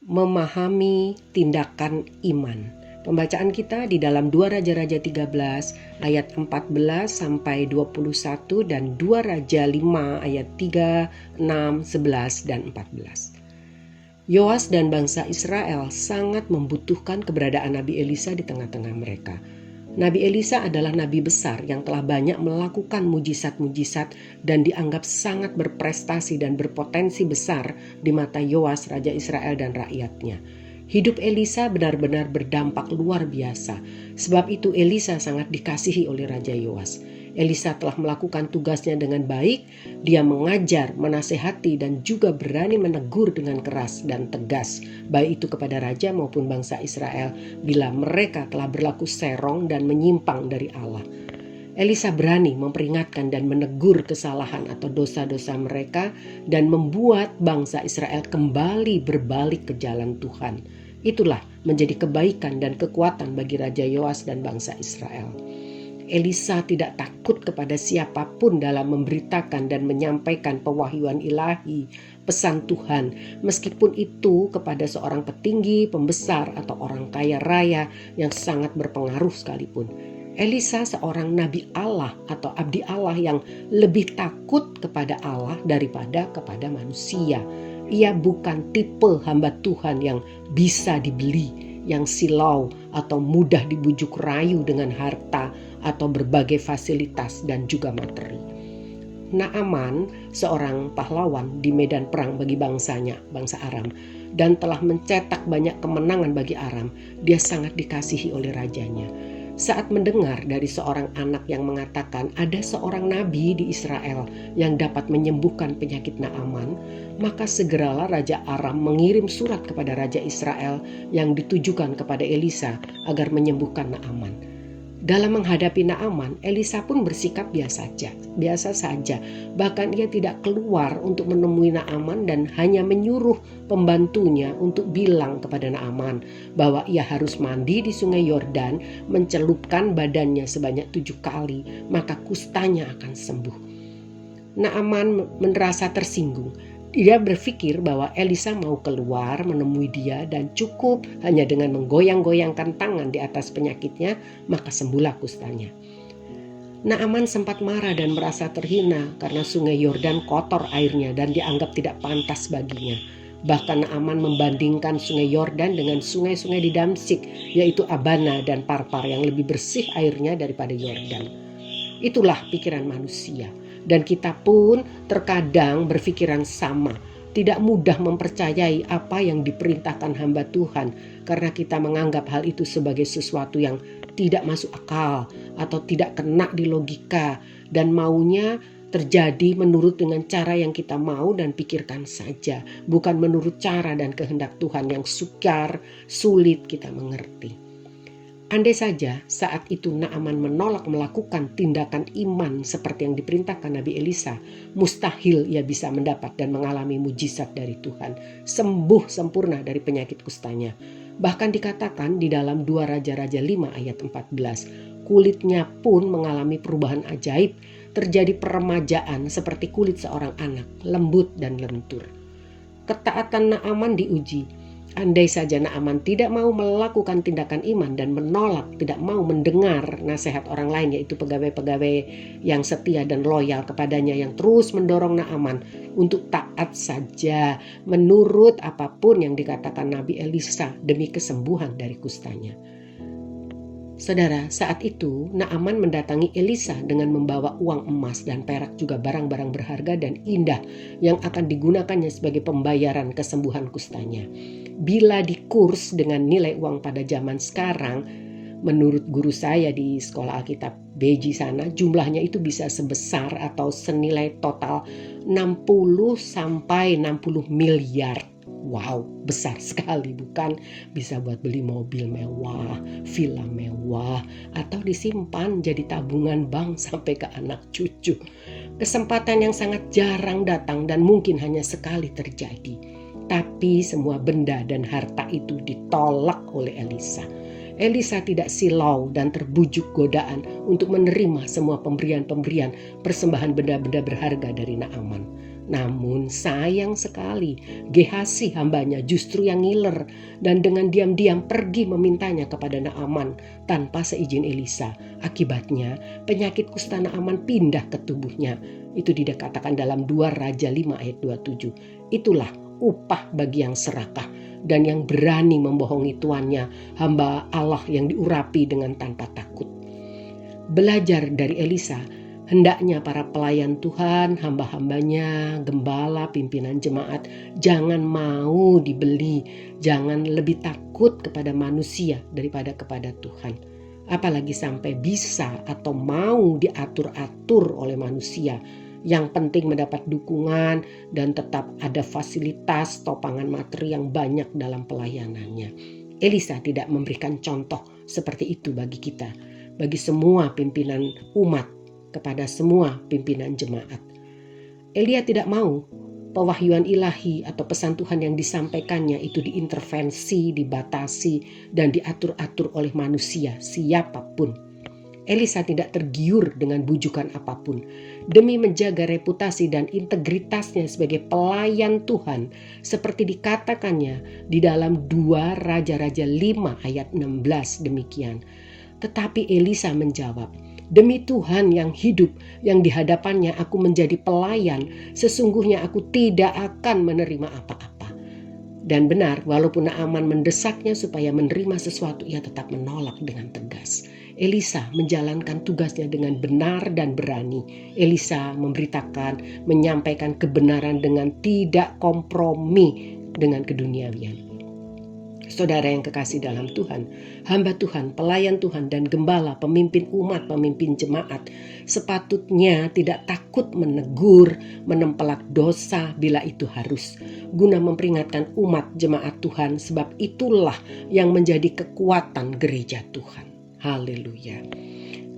memahami tindakan iman. Pembacaan kita di dalam 2 Raja-Raja 13 ayat 14 sampai 21 dan 2 Raja 5 ayat 3, 6, 11 dan 14. Yoas dan bangsa Israel sangat membutuhkan keberadaan Nabi Elisa di tengah-tengah mereka. Nabi Elisa adalah nabi besar yang telah banyak melakukan mujizat-mujizat dan dianggap sangat berprestasi dan berpotensi besar di mata Yoas, Raja Israel dan rakyatnya. Hidup Elisa benar-benar berdampak luar biasa. Sebab itu Elisa sangat dikasihi oleh Raja Yoas. Elisa telah melakukan tugasnya dengan baik. Dia mengajar, menasehati dan juga berani menegur dengan keras dan tegas, baik itu kepada raja maupun bangsa Israel bila mereka telah berlaku serong dan menyimpang dari Allah. Elisa berani memperingatkan dan menegur kesalahan atau dosa-dosa mereka dan membuat bangsa Israel kembali berbalik ke jalan Tuhan. Itulah menjadi kebaikan dan kekuatan bagi Raja Yoas dan bangsa Israel. Elisa tidak takut kepada siapapun dalam memberitakan dan menyampaikan pewahyuan ilahi, pesan Tuhan, meskipun itu kepada seorang petinggi, pembesar, atau orang kaya raya yang sangat berpengaruh sekalipun. Elisa seorang nabi Allah atau abdi Allah yang lebih takut kepada Allah daripada kepada manusia. Ia bukan tipe hamba Tuhan yang bisa dibeli, yang silau atau mudah dibujuk rayu dengan harta atau berbagai fasilitas dan juga materi. Naaman seorang pahlawan di medan perang bagi bangsanya, bangsa Aram, dan telah mencetak banyak kemenangan bagi Aram. Dia sangat dikasihi oleh rajanya. Saat mendengar dari seorang anak yang mengatakan ada seorang nabi di Israel yang dapat menyembuhkan penyakit Naaman, maka segeralah Raja Aram mengirim surat kepada Raja Israel yang ditujukan kepada Elisa agar menyembuhkan Naaman. Dalam menghadapi Naaman, Elisa pun bersikap biasa saja. Bahkan ia tidak keluar untuk menemui Naaman dan hanya menyuruh pembantunya untuk bilang kepada Naaman bahwa ia harus mandi di sungai Yordan, mencelupkan badannya sebanyak 7 kali, maka kustanya akan sembuh. Naaman merasa tersinggung. Dia berpikir bahwa Elisa mau keluar menemui dia dan cukup hanya dengan menggoyang-goyangkan tangan di atas penyakitnya, maka sembuhlah kustanya. Naaman sempat marah dan merasa terhina karena sungai Yordan kotor airnya dan dianggap tidak pantas baginya. Bahkan Naaman membandingkan sungai Yordan dengan sungai-sungai di Damsyik, yaitu Abana dan Parpar yang lebih bersih airnya daripada Yordan. Itulah pikiran manusia. Dan kita pun terkadang berpikiran sama, tidak mudah mempercayai apa yang diperintahkan hamba Tuhan karena kita menganggap hal itu sebagai sesuatu yang tidak masuk akal atau tidak kena di logika dan maunya terjadi menurut dengan cara yang kita mau dan pikirkan saja, bukan menurut cara dan kehendak Tuhan yang sukar, sulit kita mengerti. Andai saja saat itu Naaman menolak melakukan tindakan iman seperti yang diperintahkan Nabi Elisa, mustahil ia bisa mendapat dan mengalami mujizat dari Tuhan, sembuh sempurna dari penyakit kustanya. Bahkan dikatakan di dalam 2 Raja-Raja 5 ayat 14, kulitnya pun mengalami perubahan ajaib, terjadi peremajaan seperti kulit seorang anak, lembut dan lentur. Ketaatan Naaman diuji. Andai saja Naaman tidak mau melakukan tindakan iman dan menolak, tidak mau mendengar nasihat orang lain, yaitu pegawai-pegawai yang setia dan loyal kepadanya yang terus mendorong Naaman untuk taat saja menurut apapun yang dikatakan Nabi Elisa demi kesembuhan dari kustanya. Saudara, saat itu Naaman mendatangi Elisa dengan membawa uang emas dan perak, juga barang-barang berharga dan indah yang akan digunakannya sebagai pembayaran kesembuhan kustanya. Bila dikurs dengan nilai uang pada zaman sekarang, menurut guru saya di sekolah Alkitab Beji sana, jumlahnya itu bisa sebesar atau senilai total 60 sampai 60 miliar. Wow, besar sekali bukan? Bisa buat beli mobil mewah, villa mewah, atau disimpan jadi tabungan bank sampai ke anak cucu. Kesempatan yang sangat jarang datang dan mungkin hanya sekali terjadi. Tapi semua benda dan harta itu ditolak oleh Elisa. Elisa tidak silau dan terbujuk godaan untuk menerima semua pemberian-pemberian persembahan benda-benda berharga dari Naaman. Namun sayang sekali Gehasi hambanya justru yang ngiler dan dengan diam-diam pergi memintanya kepada Naaman tanpa seizin Elisa. Akibatnya penyakit kusta Naaman pindah ke tubuhnya. Itu dikatakan dalam 2 Raja 5 ayat 27. Itulah upah bagi yang serakah dan yang berani membohongi tuannya, hamba Allah yang diurapi dengan tanpa takut. Belajar dari Elisa, hendaknya para pelayan Tuhan, hamba-hambanya, gembala, pimpinan jemaat, jangan mau dibeli, jangan lebih takut kepada manusia daripada kepada Tuhan. Apalagi sampai bisa atau mau diatur-atur oleh manusia. Yang penting mendapat dukungan dan tetap ada fasilitas topangan materi yang banyak dalam pelayanannya. Elisa tidak memberikan contoh seperti itu bagi kita, bagi semua pimpinan umat, kepada semua pimpinan jemaat. Elia tidak mau pewahyuan ilahi atau pesan Tuhan yang disampaikannya itu diintervensi, dibatasi, dan diatur-atur oleh manusia siapapun. Elisa tidak tergiur dengan bujukan apapun. Demi menjaga reputasi dan integritasnya sebagai pelayan Tuhan, seperti dikatakannya di dalam 2 Raja-Raja 5 ayat 16 demikian. Tetapi Elisa menjawab, "Demi Tuhan yang hidup, yang di hadapannya aku menjadi pelayan, sesungguhnya aku tidak akan menerima apa-apa." Dan benar, walaupun Naaman mendesaknya supaya menerima sesuatu, ia tetap menolak dengan tegas. Elisa menjalankan tugasnya dengan benar dan berani. Elisa memberitakan, menyampaikan kebenaran dengan tidak kompromi dengan keduniawian. Saudara yang kekasih dalam Tuhan, hamba Tuhan, pelayan Tuhan, dan gembala, pemimpin umat, pemimpin jemaat, sepatutnya tidak takut menegur, menempelak dosa bila itu harus, guna memperingatkan umat jemaat Tuhan, sebab itulah yang menjadi kekuatan gereja Tuhan. Haleluya.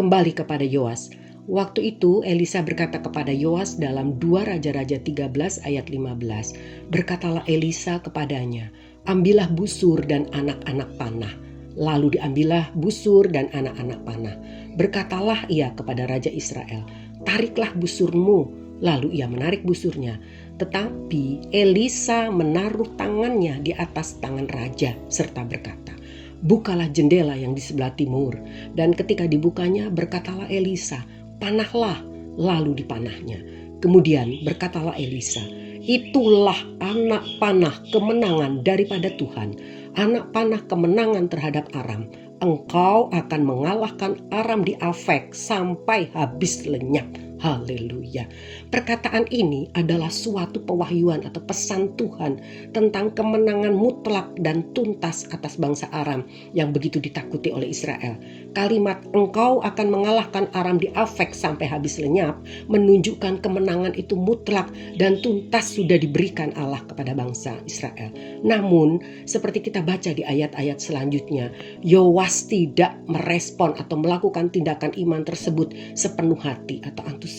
Kembali kepada Yoas. Waktu itu Elisa berkata kepada Yoas dalam 2 Raja-Raja 13 ayat 15. Berkatalah Elisa kepadanya, "Ambillah busur dan anak-anak panah." Lalu diambillah busur dan anak-anak panah. Berkatalah ia kepada Raja Israel, "Tariklah busurmu." Lalu ia menarik busurnya. Tetapi Elisa menaruh tangannya di atas tangan raja serta berkata, "Bukalah jendela yang di sebelah timur." Dan ketika dibukanya, berkatalah Elisa, "Panahlah." Lalu dipanahnya. Kemudian berkatalah Elisa, "Itulah anak panah kemenangan daripada Tuhan, anak panah kemenangan terhadap Aram. Engkau akan mengalahkan Aram di Afek sampai habis lenyap." Haleluya. Perkataan ini adalah suatu pewahyuan atau pesan Tuhan tentang kemenangan mutlak dan tuntas atas bangsa Aram yang begitu ditakuti oleh Israel. Kalimat "engkau akan mengalahkan Aram di Afek sampai habis lenyap" menunjukkan kemenangan itu mutlak dan tuntas sudah diberikan Allah kepada bangsa Israel. Namun seperti kita baca di ayat-ayat selanjutnya, Yoas tidak merespon atau melakukan tindakan iman tersebut sepenuh hati atau antusias.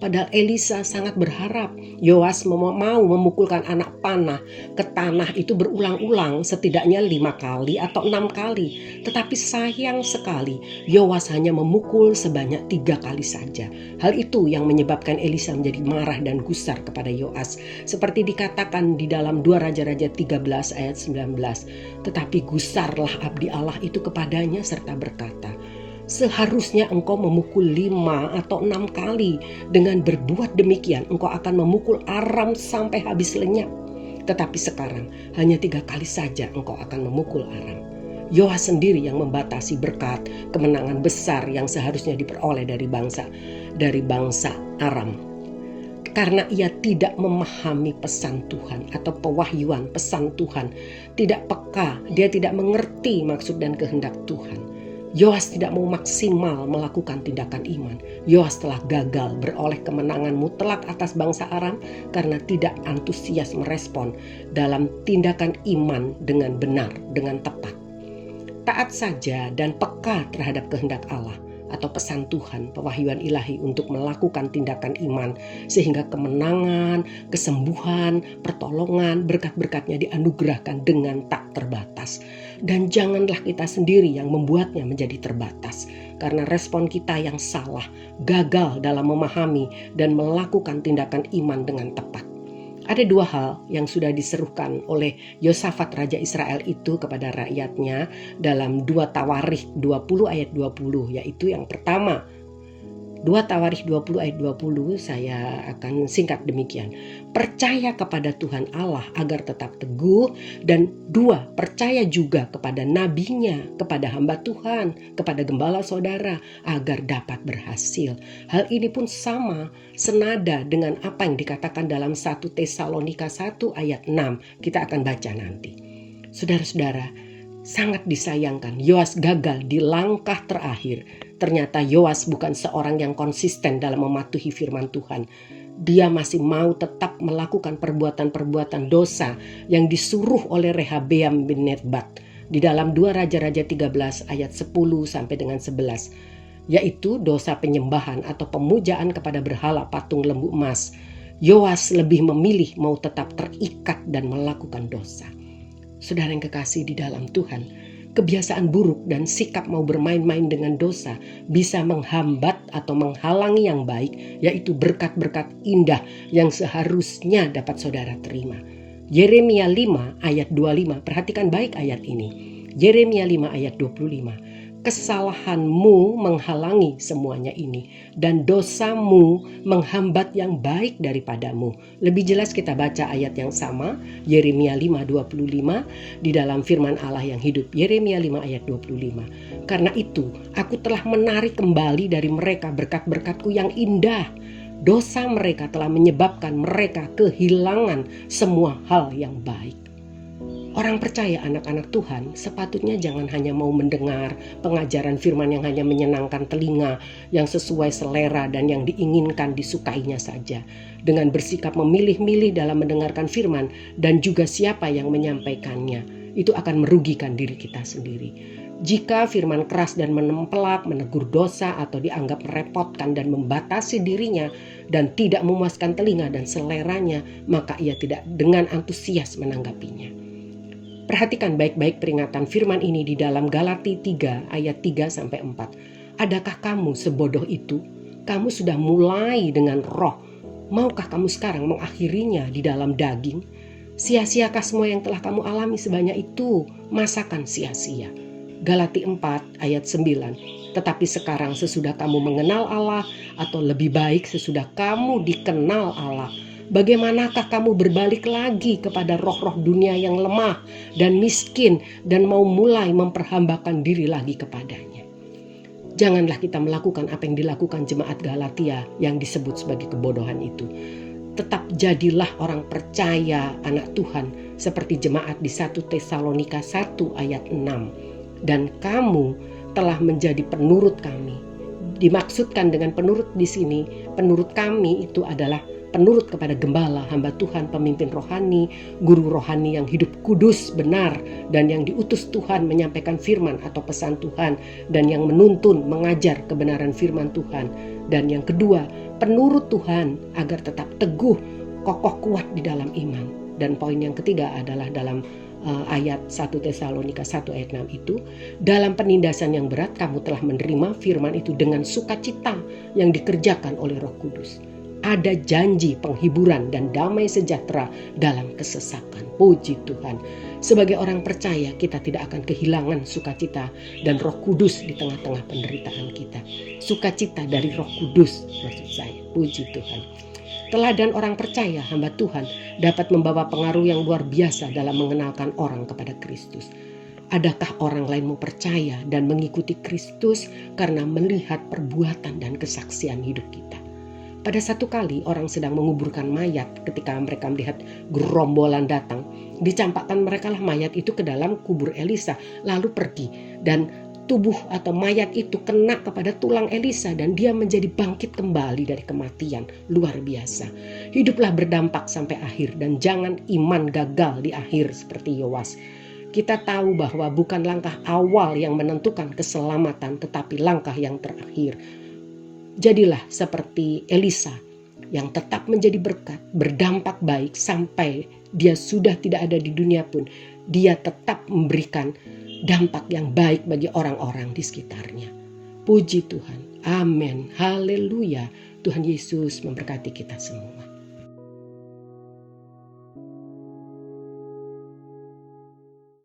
Padahal Elisa sangat berharap Yoas mau memukulkan anak panah ke tanah itu berulang-ulang, setidaknya 5 kali atau 6 kali. Tetapi sayang sekali Yoas hanya memukul sebanyak 3 kali saja. Hal itu yang menyebabkan Elisa menjadi marah dan gusar kepada Yoas. Seperti dikatakan di dalam 2 Raja-Raja 13 ayat 19. Tetapi gusarlah abdi Allah itu kepadanya serta berkata, "Seharusnya engkau memukul 5 atau 6 kali. Dengan berbuat demikian engkau akan memukul Aram sampai habis lenyap. Tetapi sekarang hanya 3 kali saja engkau akan memukul Aram." Yoas sendiri yang membatasi berkat kemenangan besar yang seharusnya diperoleh dari bangsa Aram. Karena ia tidak memahami pesan Tuhan atau pewahyuan pesan Tuhan, tidak peka, dia tidak mengerti maksud dan kehendak Tuhan. Yoas tidak mau maksimal melakukan tindakan iman. Yoas telah gagal beroleh kemenangan mutlak atas bangsa Aram karena tidak antusias merespon dalam tindakan iman dengan benar, dengan tepat. Taat saja dan peka terhadap kehendak Allah atau pesan Tuhan, pewahyuan ilahi untuk melakukan tindakan iman sehingga kemenangan, kesembuhan, pertolongan, berkat-berkatnya dianugerahkan dengan tak terbatas. Dan janganlah kita sendiri yang membuatnya menjadi terbatas. karena respon kita yang salah, gagal dalam memahami dan melakukan tindakan iman dengan tepat. Ada dua hal yang sudah diserukan oleh Yosafat Raja Israel itu kepada rakyatnya dalam 2 Tawarikh 20 ayat 20, yaitu yang pertama, 2 Tawarikh 20 ayat 20 saya akan singkat demikian. Percaya kepada Tuhan Allah agar tetap teguh, dan 2, percaya juga kepada nabinya, kepada hamba Tuhan, kepada gembala saudara agar dapat berhasil. Hal ini pun sama, senada dengan apa yang dikatakan dalam 1 Tesalonika 1 ayat 6. Kita akan baca nanti. Saudara-saudara, sangat disayangkan Yoas gagal di langkah terakhir. Ternyata Yoas bukan seorang yang konsisten dalam mematuhi firman Tuhan. Dia masih mau tetap melakukan perbuatan-perbuatan dosa yang disuruh oleh Rehabeam bin Nebat di dalam 2 Raja-Raja 13 ayat 10 sampai dengan 11, yaitu dosa penyembahan atau pemujaan kepada berhala patung lembu emas. Yoas lebih memilih mau tetap terikat dan melakukan dosa. Saudara yang kekasih di dalam Tuhan, kebiasaan buruk dan sikap mau bermain-main dengan dosa bisa menghambat atau menghalangi yang baik, yaitu berkat-berkat indah yang seharusnya dapat saudara terima. Yeremia 5 ayat 25, perhatikan baik ayat ini. Yeremia 5 ayat 25. Kesalahanmu menghalangi semuanya ini, dan dosamu menghambat yang baik daripadamu. Lebih jelas kita baca ayat yang sama, Yeremia 5:25 di dalam firman Allah yang hidup. Yeremia 5 ayat 25. Karena itu aku telah menarik kembali dari mereka berkat-berkatku yang indah. Dosa mereka telah menyebabkan mereka kehilangan semua hal yang baik. Orang percaya, anak-anak Tuhan, sepatutnya jangan hanya mau mendengar pengajaran firman yang hanya menyenangkan telinga, yang sesuai selera dan yang diinginkan disukainya saja. Dengan bersikap memilih-milih dalam mendengarkan firman dan juga siapa yang menyampaikannya, itu akan merugikan diri kita sendiri. Jika firman keras dan menempelak, menegur dosa atau dianggap merepotkan dan membatasi dirinya dan tidak memuaskan telinga dan seleranya, maka ia tidak dengan antusias menanggapinya. Perhatikan baik-baik peringatan firman ini di dalam Galati 3 ayat 3-4. Adakah kamu sebodoh itu? Kamu sudah mulai dengan roh. Maukah kamu sekarang mengakhirinya di dalam daging? Sia-siakah semua yang telah kamu alami sebanyak itu? Masakan sia-sia. Galati 4 ayat 9. Tetapi sekarang sesudah kamu mengenal Allah, atau lebih baik sesudah kamu dikenal Allah, bagaimanakah kamu berbalik lagi kepada roh-roh dunia yang lemah dan miskin dan mau mulai memperhambakan diri lagi kepadanya? Janganlah kita melakukan apa yang dilakukan jemaat Galatia yang disebut sebagai kebodohan itu. Tetap jadilah orang percaya, anak Tuhan, seperti jemaat di 1 Tesalonika 1 ayat 6. Dan kamu telah menjadi penurut kami. Dimaksudkan dengan penurut di sini, penurut kami itu adalah penurut kepada gembala, hamba Tuhan, pemimpin rohani, guru rohani yang hidup kudus, benar, dan yang diutus Tuhan menyampaikan firman atau pesan Tuhan, dan yang menuntun, mengajar kebenaran firman Tuhan. Dan yang kedua, penurut Tuhan agar tetap teguh, kokoh, kuat di dalam iman. Dan poin yang ketiga adalah dalam ayat 1 Tesalonika 1 ayat 6 itu, dalam penindasan yang berat kamu telah menerima firman itu dengan sukacita yang dikerjakan oleh Roh Kudus. Ada janji penghiburan dan damai sejahtera dalam kesesakan. Puji Tuhan. Sebagai orang percaya, kita tidak akan kehilangan sukacita dan Roh Kudus di tengah-tengah penderitaan kita. Sukacita dari Roh Kudus, maksud saya. Puji Tuhan. Teladan orang percaya, hamba Tuhan, dapat membawa pengaruh yang luar biasa dalam mengenalkan orang kepada Kristus. Adakah orang lain mau percaya dan mengikuti Kristus karena melihat perbuatan dan kesaksian hidup kita? Pada satu kali orang sedang menguburkan mayat, ketika mereka melihat gerombolan datang, dicampakkan mereka lah mayat itu ke dalam kubur Elisa, lalu pergi, dan tubuh atau mayat itu kena kepada tulang Elisa dan dia menjadi bangkit kembali dari kematian. Luar biasa. Hiduplah berdampak sampai akhir dan jangan iman gagal di akhir seperti Yoas. Kita tahu bahwa bukan langkah awal yang menentukan keselamatan, tetapi langkah yang terakhir. Jadilah seperti Elisa yang tetap menjadi berkat, berdampak baik sampai dia sudah tidak ada di dunia pun. Dia tetap memberikan dampak yang baik bagi orang-orang di sekitarnya. Puji Tuhan. Amin. Haleluya. Tuhan Yesus memberkati kita semua.